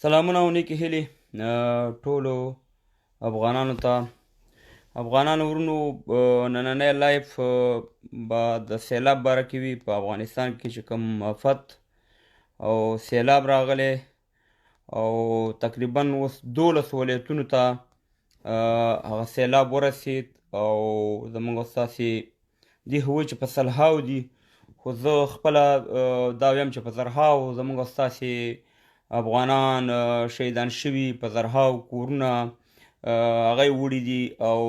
سلامونه او نیکې هیلې ټولو افغانانو ته. افغانانو ورونو، نننی لایف به د سیلاب باره کې وي. په افغانستان کې چې کوم آفت او سیلاب راغلی او تقریبا اوس 12 ولایتونو ته هغه سیلاب ورسید او زموږ ستاسې دې هوی چې په سلهاو دي، خو زه خپله دا ویم چې په زرهاو زموږ ستاسې افغانان شهیدان شوي، په زرهاو کورونه هغه یې وړي دي. او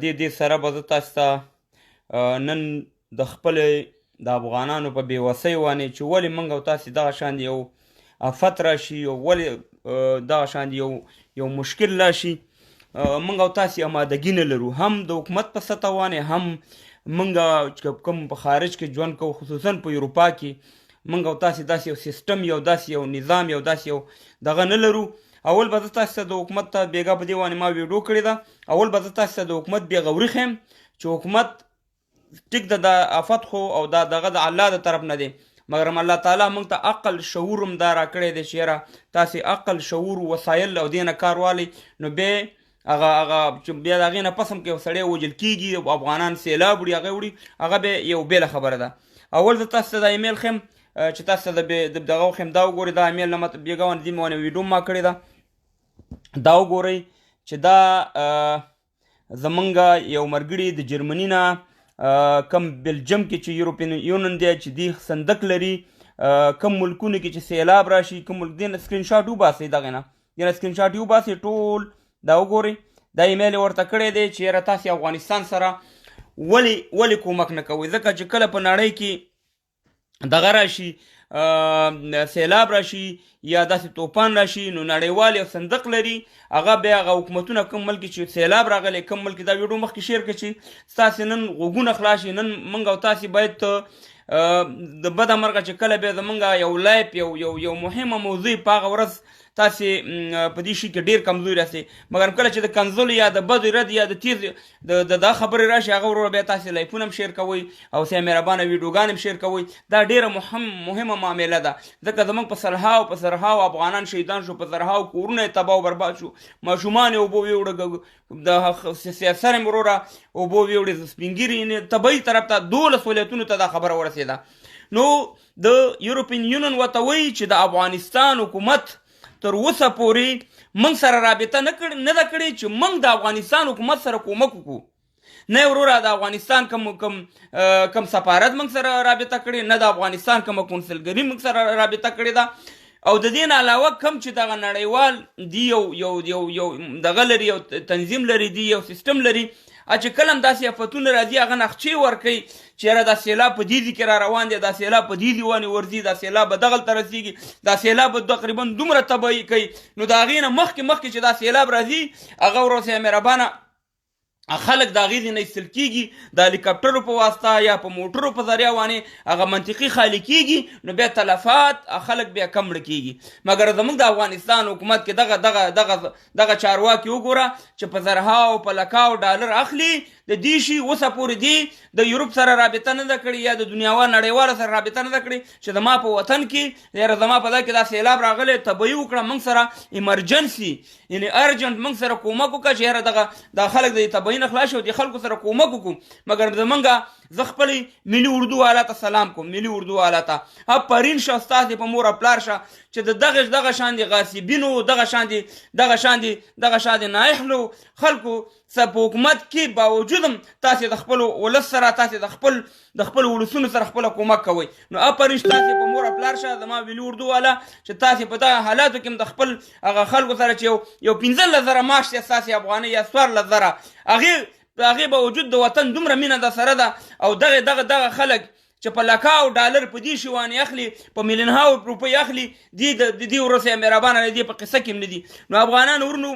دې سره به زه تاسو ته نن د خپلې د افغانانو په بېوسۍ وانې چې ولې موږ او تاسې دغه شان یو آفت راشي او ولې دغه شان یو مشکل راشي، موږ او تاسې امادګي نه لرو، هم د حکومت په سطح وانې، هم موږ کوم په خارج کې ژوند کوو، خصوصا په اروپا کې موږ او تاسې داسې یو سیستم، یو داسې یو نظام، یو داسې یو دغه نه لرو. اول به زه تاسو ته د حکومت ته بیګا په دې باندې ما ویډیو کړې ده. اول به زه تاسو ته د حکومت بېغوري ښیم چې حکومت ټیک ده، دا آفت خو او دا دغه د الله د طرف نه دی، مګر الله تعالی موږ ته عقل شعور هم دا راکړی دی چې یاره تاسې عقل شعور وسایل او دې نه کار والی، نو بیا هغه چې بیا د هغې نه پس هم که یو سړی وژل کېږي او افغانان سیلاب وړي، هغه وړي، هغه بیا یو بېله خبره ده. اول زه تاسو ته دا ایمیل ښیم چې تاسو ته دغه وښیم، دا وګورئ، دا ایمیل نه ماته بېګا باندې دې مې باندې ویډیو ما کړې ده. دا وګورئ چې دا زمونږ یو ملګري د جرمني نه کم بلجیم کې چې یوروپین یونین دی چې دی صندوق لري، کم ملکونو کې چې سیلاب راشي، کم ملک دې نه سکرین شاټ وباسئ، دغې نه سکرین شاټ وباسئ ټول. دا وګورئ، دا ایمیل یې ورته کړی دی چې یاره تاسې افغانستان سره ولې کومک نه کوئ، ځکه چې کله په نړۍ کې دغه راشي، سیلاب راشي یا داسې طوفان راشي، نو نړیوال یو صندوق لري، هغه بیا هغه حکومتونه کوم ملک چې سیلاب راغلی، کوم ملک دا ویډیو مخکې شیر کړي چې ستاسې نن غوږونه خلاص شي. نن موږ او تاسې باید د بده مرغه چې کله بیا زموږ یو لایف یو مهمه موضوع په هغه ورځ تاسې په دې شي کې ډېر کمزوري راسئ، مګر کله چې د کنځلو یا د بدو رد یا د تیز دا خبرې راشي، هغه وروره بیا تاسې لایفونه هم شیر کوئ او سیا مهربانه ویډیوګانې هم شیر کوئ. دا ډېره مهمه معامله ده، ځکه زموږ په سلهاو په زرهاو افغانان شهیدان شو، په زرهاو کورونه یې تباه او برباد شو، ماشومان یې اوبو ویوړه، د سیاسر یې وروره اوبو ویوړې، سپین ږیري طبعي طرف ته 12 ولایتونو ته دا خبره ورسېده. نو د یوروپین یونین ورته وایي چې د افغانستان حکومت تر اوسه پورې موږ سره رابطه نه ده کړې چې موږ د افغانستان حکومت سره کومک وکړو. نه وروره د افغانستان کم سفارت موږ سره رابطه کړې، نه د افغانستان کومه کونسلګري موږ سره رابطه کړې ده. او د دې نه علاوه کم چې دغه نړیوال دی یو دغه لري، یو تنظیم لري، دی یو سیستم لري، چې کله هم داسې افتونه راځي هغه نقشې ورکوي چې یاره دا سیلاب په دې کې را روان دی، دا سیلاب په دې وانې ورځي، دا سیلاب به دغلته رسېږي، دا سیلاب به تقریبا دومره تباهي کوي. نو د هغې نه مخکې چې دا سیلاب راځي، هغه ورسې مهربانه خلک د هغې ځای نه ایستل کېږي، د هلیکاپټرو په واسطه یا په موټرو په ذریعه باندې هغه منطقي خالي کېږي، نو بیا تلفات خلک بیا کم مړه کېږي. مګر زموږ د افغانستان حکومت کې دغه چارواکي وګوره چې په زرهاو په لکاو ډالر اخلي، د دې شي اوسه پورې دی د یورپ سره رابطه نه ده کړې یا د دنیاوال نړیواله سره رابطه نه ده کړې چې زما په وطن کې یاره زما په دا کې دا سیلاب راغلی، تباهي وکړه، موږ سره ایمرجنسي یعنې ارجنټ موږ سره کومک وکړه چې یاره دا خلک د تباهي نه خلاص شي او د خلکو سره کومک وکړو. مګر زمونږ زه خپلې ملي اردو والا ته سلام کوم، ملي اردو والا ته پرین شه، ستاسې په مور او پلار شه چې دغه شان دي غاصبینو، دغه شان دي نااهلو خلکو په حکومت کې باوجود هم تاسې د خپلو ولس سره، تاسې د خپلو ولسونو سره خپله کومک کوئ. نو پرین تاسې په مور او پلار شه زما ملي اردو والا چې تاسې په دغه حالاتو کې هم د خپل هغه خلکو سره چې یو 15,000 معاش دی ستاسې افغانۍ یا 14,000 هغې باوجود د وطن دومره مینه در سره ده، او دغه خلک چې په لکاو ډالر په دې شوانې اخلي، په میلیونهاو روپۍ اخلي، دې ورسې مهربانه دې په قصه کې هم نه دي. نو افغانان ورونو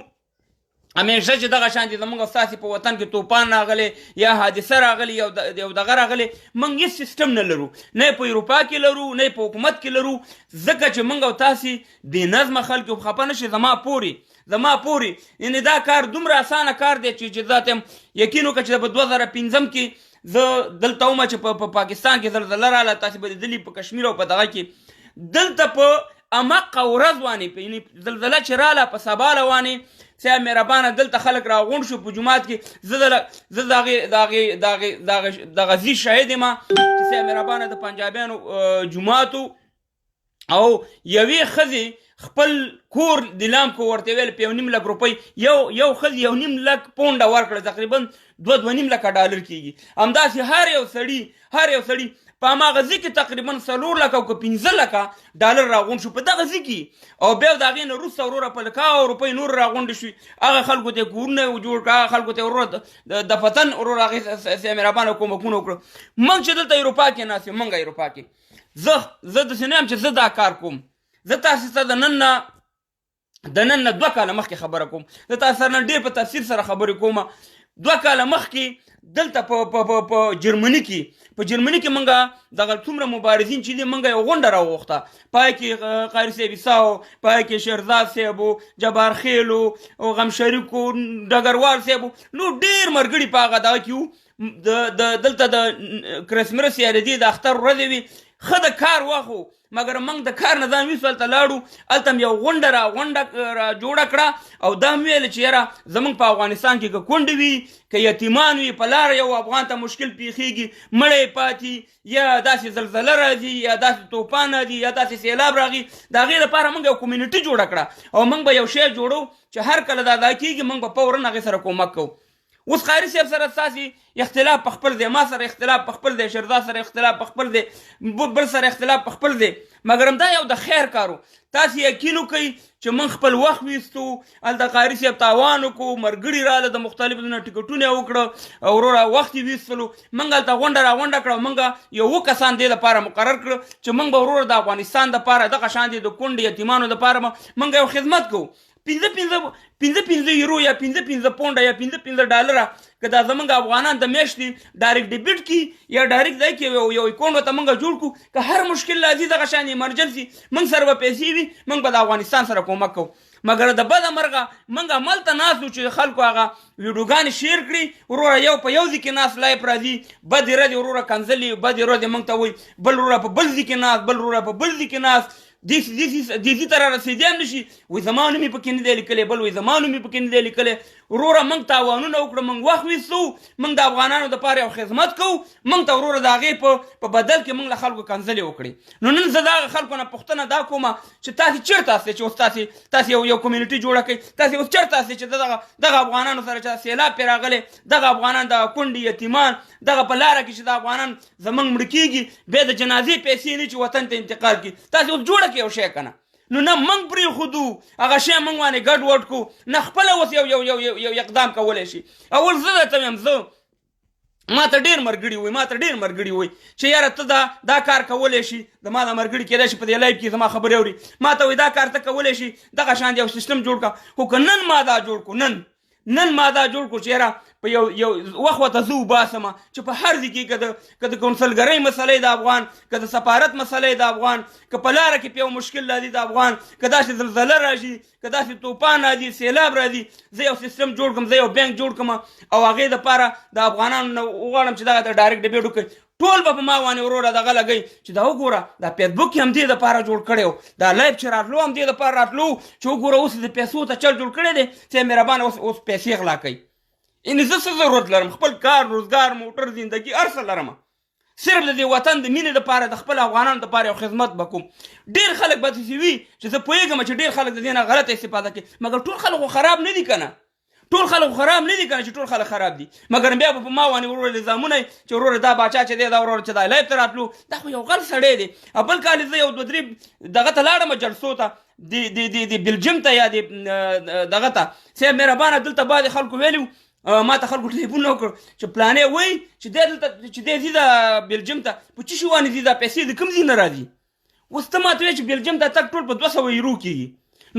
همیشه چې دغه شان دي زموږ ستاسې په وطن کې طوفان راغلی یا حادثه راغلی یو دغه راغلی، موږ هېڅ سیسټم نه لرو، نه په اروپا کې لرو، نه په حکومت کې لرو، ځکه چې موږ او تاسې بې نظمه خلک یو. خفه نه شي زما پورې یعنې دا کار دومره اسانه کار دی چې ذات یم یقین وکړه چې په 2015 کې زه دلته ومه چې په پاکستان کې زلزله راغله، تاسې به لیدلي په کشمیر او په دغه کې، دلته په امقه ورځ وانې زلزله چې راله په سبا وانې صاحب مهربانه دلته خلک راغونډ شو په جومات کې زه د غزي شاهد یم چې صاحب مهربانه د پنجابیانو جوماتو او یوې ښځې خپل کور د کو ورته ویل په 1.5 لک روپۍ یو ښځې 1.5 لک پونډه ورکړه تقریبا 2.5 لکه ډالر کېږي همداسې هر یو سړي په هماغه ځای کې تقریبا 4 لکه او که 15 لکه ډالر راغونډ شو په دغه ځای کې او بیا د هغې نه وروسته وروره په لکاو روپۍ نور راغونډې شوي هغه خلکو ته کورونه جوړ کړه هغه خلکو ته وروره د وطن وروره هغې صاحب مهربانه کومکونه وکړه موږ چې دلته اروپا کې ناست یو موږ اروپا کې زه داسې نه یم چې زه دا کار کوم زه تاسې ته د نن نه 2 کاله مخکې خبره کوم زه تاسو سره ډېر په تفصیل سره خبرې کوم 2 کاله مخکې دلته په جرمني کې منګه دغه څومره مبارزین چې دي منګه یو غونډه راوغوښته پای کې قاري صاحب عیساو پای کې شیرزاد صاحب جبار خیلو او غم شریکو ډګروال صاحب نو ډېر مرګړي په هغه دغه کې دلته د کرسمرس یا د دې د اختر ورځې وي ښه د کار واخو مګر موږ د کار نه ځان ویسو هلته لاړو هلته م یو غونډه را جوړه کړه او دا م ویل چې یاره زموږ په افغانستان کې که کونډې وي که یتیمان وي په لاره یو افغان ته مشکل پیښیږي مړی پاتې یا داسې زلزله راځي یا داسې طوفان راځي یا داسې سیلاب راغي د هغې لپاره موږ یو کمیونټي جوړه کړه او موږ به یو شی جوړو چې هر کله دا کېږي موږ به فوراً هغې سره کومک کوو اوس قاري صاحب سره ستاسې اختلاف په خپل دی ما سره اختلاف په خپل دی شیرزاد سره اختلاف په خپل دی بل سره اختلاف په خپل دی مګر همدا یو د خیر کارو تاسې یقین وکئ چې موږ خپل وخت ویستو هلته قاري صاحب تاوان وکړو مرګړي راله د مختلفو نه ټکټونه یې وکړه او وروره وخت یې ویستلو موږ هلته غونډه راغونډه کړه موږ یو 2 کسان دې دپاره مقرر کړه چې موږ به وروره د افغانستان دپاره دغه شان دي د کونډې یتیمانو دپاره موږ یو خدمت کوو 15 یورو یا 15 پونډه یا 15 ډالره که دا زمونږ افغانان د میاشتې ډایرکټ ډیبټ کې یا ډایرکټ ځای کې یو اکاونټ ورته موږ جوړ کړو که هر مشکل راځي دغه شان ایمرجنسي موږ سره به پیسې وي موږ به د افغانستان سره کومک کوو مګر د بده مرغه موږ هملته ناست وو چې خلکو هغه ویډیوګانې شیر کړي وروره یو په یو ځای کې ناست لایف راځي بدې ردې وروره کنځلې بدې ردې موږ ته وایي بل وروره په بل ځای کې ناست بل وروره په بل ځای کې ناست دې ته را رسېدی هم نه شي وایي زما نوم یې پکې نه دی لیکلی بل وایي زما نوم یې پکې نه دی لیکلی وروره موږ تاوانونه وکړه موږ وخت ویستو موږ د افغانانو دپاره یو خدمت کوو موږ ته وروره د هغې په بدل کې موږ له خلکو کنځلې وکړې نو نن زه د هغه خلکو نه پوښتنه دا کومه چې تاسې چېرته هستئ چې اوس تاسې یو کمیونټي جوړه کړئ تاسې اوس چېرته هستئ چې دغه افغانانو سره چې سیلاب پرې راغلی دغه افغانان دغه کونډې یتیمان دغه په لاره کې چې د افغانان زموږ مړه کېږي بیا د جنازې پیسې نه چې وطن ته انتقال کړي تاسې اوس جوړه کړئ یو شی که نه نو نه موږ پرېښودو هغه شی موږ باندې ګډ وډ کړو نه خپله اوس یو اقدام کولی شي اول زه درته وایم زه ما ته ډېر مرګړي وایي چې یاره ته دا کار کولی شي د ما د مرګړي کېدای شي په دې لایف کې زما خبرې اوري ما ته وایي دا کار ته کولی شي دغه شان یو سیستم جوړ کړه خو که نن ما دا جوړ کړو نن ما دا جوړ کړو چې یاره په یو وخت ورته زه وباسم چې په هر ځای کې که د کونسلګرۍ مسلې د افغان که د سفارت مسلې د افغان که په لاره کې په یو مشکل راځي د افغان که داسې زلزله راځي که داسې طوفان راځي سیلاب راځي زه یو سیستم جوړ کړم زه یو بینک جوړ کړم او هغې دپاره د افغانانو نه وغواړم چې دغه ډایرکټ ډیبټ وکړي ټول به په ما باندې وروره دغه لګئ چې دا وګوره دا فیسبوک یې همدې دپاره جوړ کړی و دا لایف چې راتلو همدې دپاره راتلو چې وګوره اوس د پیسو ته چل جوړ کړی دی چې مهربانه اوس پیسې غلا کوي یعنې زه څه ضرورت لرم خپل کار روزګار موټر زندګي هر څه لرم صرف د دې وطن د مینې دپاره د خپل افغانانو دپاره یو خدمت به کوم ډېر خلک به داسې وي چې زه پوهېږم چې ډېر خلک د دې نه غلطه استفاده کوي مګر ټول خلک خو خراب نه دي که نه ټول خلک خراب نه دي که نه چې ټول خلک خراب دي مګر بیا به په ما باندې وروره الزامونه چې وروره دا باچا چې دی دا وروره چې دا لایف ته راتلو دا خو یو غل سړی دی بل کال زه یو 2-3 دغه ته لاړم جلسو ته د بلجیم ته یا د دغه ته صاحب مهربانه دلته بعضې خلکو ویلي ما ته خلکو ټلیفون وکړ چې پلانې وایي چې دی دلته چې دی ځي د بلجیم ته په څه شي باندې ځي دا پیسې د کوم ځای نه راځي اوس ته ما ته وایې چې بلجیم ته تګ ټول په 200 یورو کېږي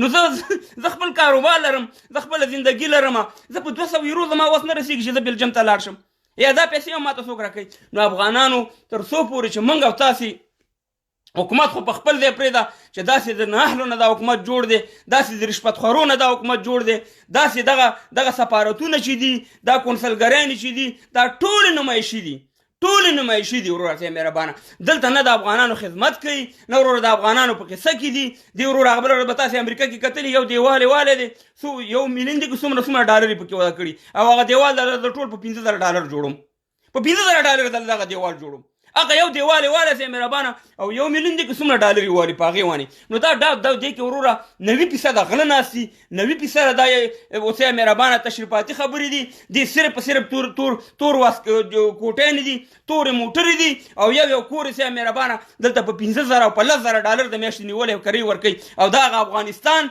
نو زه خپل کاروبار لرم زه خپله زندګي لرم زه په 200 یورو زما اوس نه رسېږي چې زه بلجیم ته لاړ شم یا دا پیسې هم ما ته څوک راکوي نو افغانانو تر څو پورې چې موږ او تاسې حکومت خو په خپل ځای پرېږده چې داسې د ناهلو نه دا حکومت جوړ دی داسې د رشوتخورو نه دا حکومت جوړ دی داسې دغه سفارتونه چې دي دا کونسلګریانې چې دي دا ټولې نمایشي دي ټول نمایشي دي وروره صاحب مهربانه. دلته نه د افغانانو خدمت کوي نه وروره د افغانانو په قصه کې دي. دی وروره هغه بله ورځ به تاسې امریکا کې کتلي یو دیوال یې والی دی یو میلیون دی که څومره ډالر یې پکې وده کړي او هغه دیوال د ټول په 15,000 ډالر جوړوم په 15,000 ډالر دغه دیوال جوړوم. هغه یو دیوال یې والی صاحب مهربانه او یو میلیون دی که څومره ډالر یې والي په هغې وانې. نو دا دې کې وروره 90% غله ناست دي 90% دا صاحب مهربانه تشریفاتي خبرې دي. دې صرف تور کوټې نه دي تورې موټرې دي او یو کور صاحب مهربانه دلته په 15,000 او په 10,000 ډالر د میاشتې نیولې کرۍ ورکوي او دغه افغانستان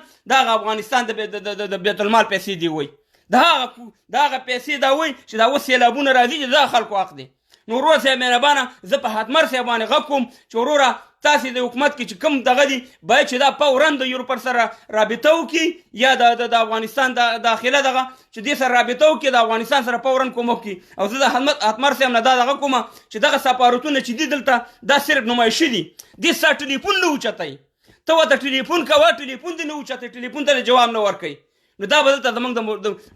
د بیت المال پیسې دی وایي دغه پیسې دا وایي چې دا اوس سیلابونه راځي چې دا خلکو حق دی. نو وروره صاحب مهربانه زه په حتمر صاحب باندې غږ کوم چې وروره تاسې د حکومت کې چې کوم دغه دي باید چې دا فورا د یورپ سره رابطه وکړي یا د افغانستان د داخله دغه چې دې سره رابطه وکړي د افغانستان سره فورا کومک وکړي. او زه د حتمر صاحب نه دا دغه کومه چې دغه سفارتونه چې دي دلته دا صرف نمایشي دي. دې ستا ټلیفون نه اوچتئ ته ورته ټلیفون کوه ټلیفون دې نه اوچتئ ټلیفون ته جواب نه ورکوي. نو دا به دلته زموږ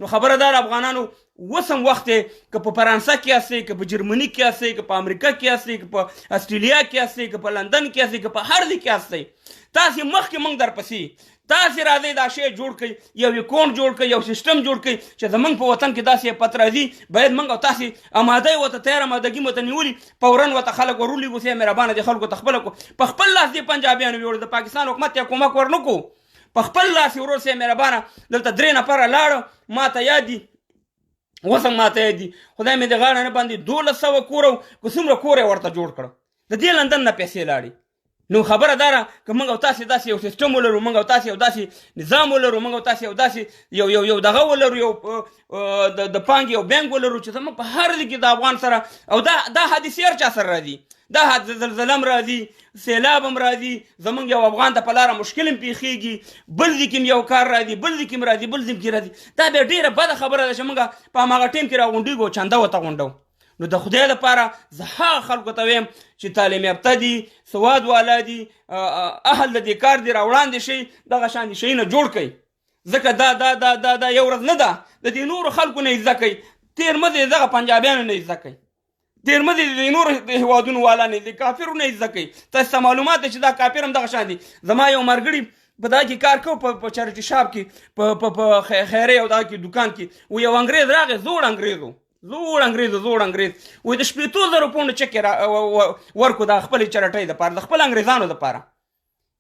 نو خبره دار افغانانو اوس هم وخت دی که په فرانسه کې یاستئ که په جرمني کې یاستئ که په امریکا کې یاستئ که په استرالیا کې یاستئ که په لندن کې یاستئ که په هر ځای کې یاستئ تاسې مخکې موږ درپسې تاسې راځئ دا شی جوړ کړئ یو اکاونټ جوړ کړئ یو سیسټم جوړ کړئ چې زموږ په وطن کې داسې پت راځي باید موږ او تاسې اماده یې ورته تیار امادګي مو ته نیولي فورا ورته خلک ورولېږو صاحب مهربانه دې خلکو ته خپله کړو په خپل لاس دې پنجابیانو ویوړو د پاکستان حکومت ته کومک ورنه کړو په خپل لاس یې ورور صاحب مهربانه دلته 3 نفره لاړه ماته یاد دي اوس هم ماته یاد دي خدای مې د غاړه نه باندې 1200 کور او که څومره کور یې ورته جوړ کړه د دې لندن نه پیسې لاړې. نو خبره داره که موږ او تاسې داسې یو سیسټم ولرو موږ او تاسې یو داسې نظام ولرو موږ او تاسې یو داسې یو دغه ولرو یو د پانګې یو بینک ولرو چې زموږ په هر ځای کې د افغان سره او دا حادثې هر چا سره راځي دا زلزله هم راځي سیلاب هم راځي زموږ یو افغان ته په لاره مشکل هم پیښیږي بل ځای کې یو کار راځي بل ځای کې هم راځي بل ځای کې راځي. دا بیا ډېره بده خبره ده چې موږ په هماغه ټیم کې راغونډېږو چنده ورته غونډو. نو د خدای لپاره زه هغه خلکو ته ویم چې تعلیم یافته دي سواد والا دي اهل د دې کار دي راوړاندې شي دغه شان شیونه جوړ کړئ ځکه دا یو ورځ نه ده د دې نورو خلکو نه زده کوي تېر مه دې دغه پنجابیانو نه زده کوي تېر مه دې د نورو هېوادونو والا نه د کافرو نه زده کوي. تاسو ته معلومات دی چې دا کافر هم دغه شان دي. زما یو ملګري په دا کې کار کوو په چریټي شاپ کې په خیرې او دا کې دکان کې و یو انګریز راغی زوړ انګریز وایي د 15,000 پونډ چک یې ورکو د خپلې چرټۍ دپاره د خپل انګریزانو دپاره.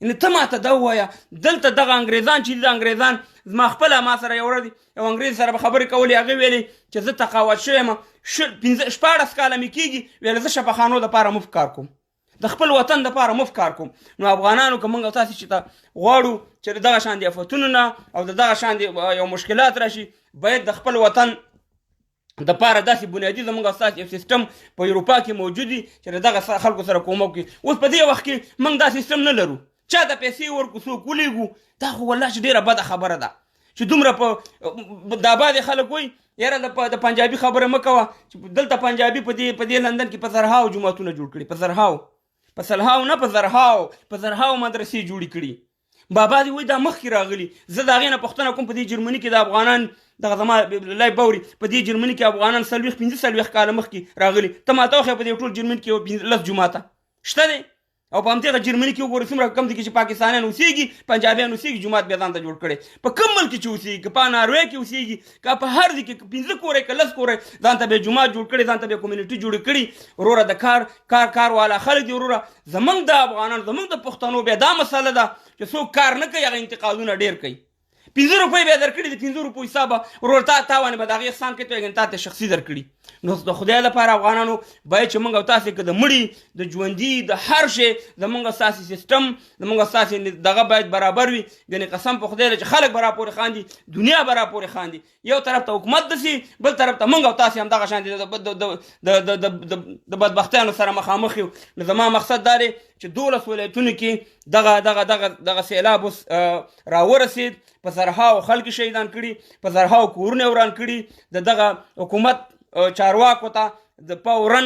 یعنې ته ماته دا ووایه دلته دغه انګریزان چې د انګریزان زما خپله ما سره یو ورځ یو انګریز سره به خبرې کولې هغې ویلې چې زه تقاعد شوی یم 14 کاله مې کېږي ویله زه شفاخانو دپاره مفت کار کوم د خپل وطن دپاره مفت کار کوم. نو افغانانو که موږ او تاسې چې ته غواړو چې دغه شان د افتونو نه او د دغه شان یو مشکلات راشي باید د خپل وطن د پاره داسې بنیادي زموږ اساس یو سیستم په اروپا کې موجود وي چې دغه خلکو سره کومک وکړي. اوس په دې وخت کې موږ دا سیستم نه لرو چا ته پیسې ورکړو څوک ولېږو دا خو والله چې ډېره بده خبره ده چې دومره په دا بعضې خلک وایي یاره د پنجابي خبره مه کوه چې دلته پنجابي په دې لندن کې په زرهاو جوماتونه جوړ کړي په سلهاو نه په زرهاو مدرسې جوړې کړي. بابا دې وایي دا مخکې راغلي زه د هغې نه پوښتنه کوم په دې جرمني کې د افغانان دغه زما لای بوري په دې جرمني کې افغانان 45 کاله مخکې راغلي ته ماته وښیه په دې ټول جرمني کې 10 جوماته شته دی او په همدغه جرمني کې وګورئ څومره کم دي چې پاکستانیان اوسېږي پنجابیان اوسېږي جومات بیا ځان ته جوړ کړی په کوم ملک کې چې اوسېږي که په ناروې کې اوسېږي که په هر ځای کې 15 کورې که 10 کورې ځان ته بیا جومات جوړ کړی ځان ته بیا کمیونټي جوړې کړي. وروره د کار والا خلک دي وروره زموږ د افغانانو زموږ د پښتنو بیا دا مسله ده چې څوک کار نه کوي هغه انتقادونه ډېر کوي 15 روپۍ بیا درکړي د 15 روپۍ حسابه ورور تا باندې به د هغې احسان کوي ته تا ته شخصي درکړي. نو د خدای لپاره افغانانو باید چې موږ او تاسې که د مړي د ژوندي د هر شی زموږ ستاسې سیسټم زموږ ستاسې دغه باید برابر وي. ګنې قسم په خدای چې خلک به راپورې خاندي دنیا به راپورې خاندي یو طرف ته حکومت دسي بل طرف ته موږ او تاسې هم دغه شان د بدبختیانو سره مخامخ یو. نو زما مقصد دا دی چې 12 ولایتونو کې دغه سیلاب اوس راورسېد په زرهاو خلک شهیدان کړي په زرهاو کورونه وران کړي د دغه حکومت چارواکو ته د فورا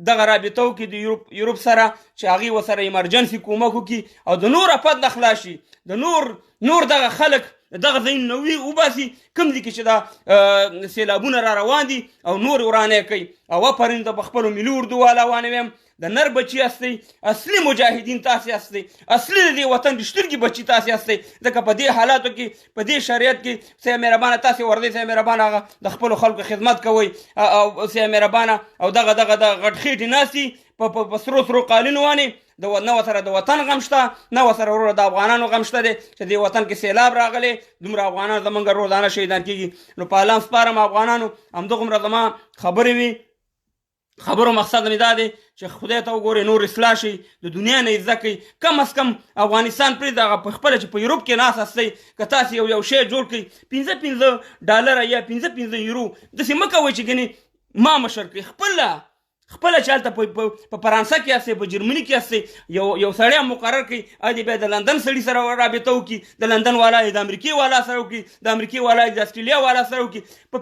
دغه رابطه وکړي د یورپ سره چې هغې ورسره ایمرجنسي کومک وکړي او د نور افت نه خلاص شي د نور دغه خلک دغه ځایونه وي وباسي، کوم دي کې چې دا سیلابونه را روان دي او نور ورانه کوي. او پرنده په خپل ملي اردو والا وانه ویم د نر بچی هستئ، اصلي مجاهدین تاسې هستئ، اصلي د دې وطن رښتونکي بچي تاسې هستئ. ځکه په دې حالاتو کې په دې شریعت کې سیه مهربانه تاسې ورځئ، سیه مهربانه هغه د خپلو خلکو خدمت کوئ او سیه مهربانه او دغه غټ خېټې ناستي په سرو قالینو وانې نه ورسره د وطن غم شته، نه ورسره وروره د افغانانو غم شته دی چې دې وطن کې سیلاب راغلی، دومره افغانان زمونږ روزانه شهیدان کېږي. نو په الله سپارم افغانانو همدغومره زما خبرې وي. خبرو مقصد مې دا دی چې خدای ته وګورئ، نور اصلاح شي، د دنیا نه یې زده کړئ. کم از کم افغانستان پرېږدئ، هغه په خپله چې په یوروپ کې ناست هستئ، که تاسې یو شی جوړ کړئ 15 ډالره یا 15 یورو، داسې مه کوئ چې ګنې ما مشر کړئ. خپله چې هلته په فرانسه کې هستئ، په جرمني کې هستئ، یو سړی مقرر کړئ، بیا د لندن سړي سره رابطه وکړي، د لندن والا د امریکې والا سره وکړي، د امریکې والا د استرالیا والا سره وکړي. په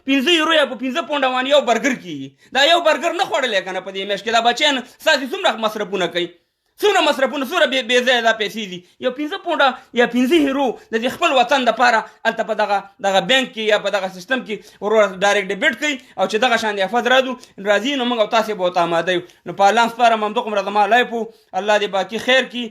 15 یورو یا په 15 پونډه باندې یو برګر کېږي. دا یو برګر نه خوړلی که نه په دې میاشت کې دا بچیان ستاسې څومره مصرفونه کوي، څومره مصرفونه، څومره بې ځایه دا پیسې دي. یو 15 پونډه یا 15 یورو د دې خپل وطن دپاره هلته په دغه بینک کې یا په دغه سیستم کې وروره ډایرکټ ډیبټ کوي، او چې دغه شان د افت راځي نو موږ او تاسې به ورته آماده یو. نو په الله سپارم همدغومره زما لایف و. الله دې باقي خیر کړي.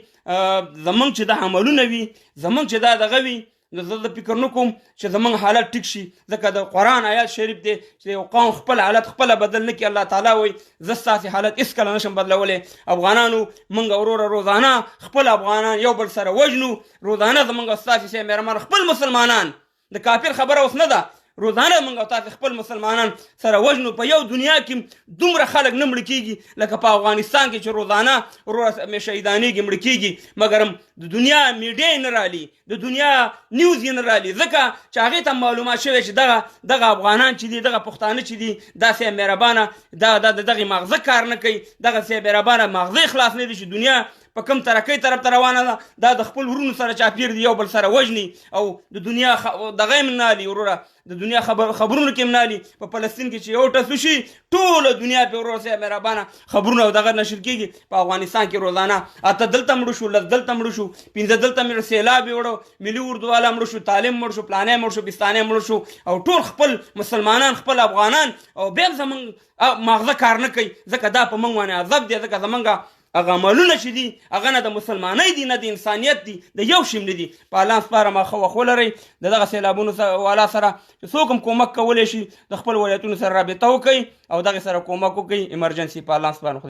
زمونږ چې دا عملونه وي، زمونږ چې دا دغه وي، زه د فکر نه کوم چې زمونږ حالت ټیک شي. ځکه د قرآن آیات شریف دی چې یو قوم خپل حالت خپله بدل نه کړي. الله تعالی وایي زه ستاسې حالت هېڅکله نشم بدلولی. افغانانو موږ وروره روزانه خپل افغانان یو بل سره وژنو، روزانه زموږ ستاسې سیه مهربان خپل مسلمانان، د کافر خبره اوس نه ده، روزانه موږ او تاسې خپل مسلمانان سره وژنو. په یو دنیا کې دومره خلک نه مړه کېږي لکه په افغانستان کې چې روزانه وروره شهیدانېږي، مړه کېږي، مګر د دنیا میډیا یې نه رالي، د دنیا نیوز یې نه رالي، ځکه چې هغې ته معلومات شوی چې دغه افغانان چې دي، دغه پښتانه چې دي، دا سیه مهربانه د دغې ماغزه کار نه کوي، دغه سیه مهربانه ماغزه خلاص نه دي چې دنیا په کوم ترقۍ طرف ته روانه ده. دا د خپل ورونو سره چاپیر دي، یو بل سره وژني، او د دنیا دغه یې منالي، وروره د دنیا خبرونو کې منالي. په فلسطین کې چې یو ټس وشي ټوله دنیا پې وروره سیه مهربانه خبرونه او دغه نشر کېږي. په افغانستان کې روزانه 8 دلته مړه شو، 10 دلته مړه شو، 15 دلته مړه سیلاب یې وړو، ملي اردو والا مړه شو، تعلیم مړه شو، پلانې مړه شو، بستانې مړه شو، او ټول خپل مسلمانان خپل افغانان، او بیا زمونږ ماغزه کار نه کوي. ځکه دا په موږ باندې عذاب دی، ځکه زمونږ هغه عملونه چې دي هغه نه د مسلمانۍ دي، نه د انسانیت دي، د یو شی نه دي. په الله سپارم ښه وخت ولرئ. د دغه سیلابونو والا سره چې څوک هم کومک کولی شي، د خپل ولایتونو سره رابطه وکړئ او دغې سره کومک وکړئ. ایمرجنسي په الله سپارم.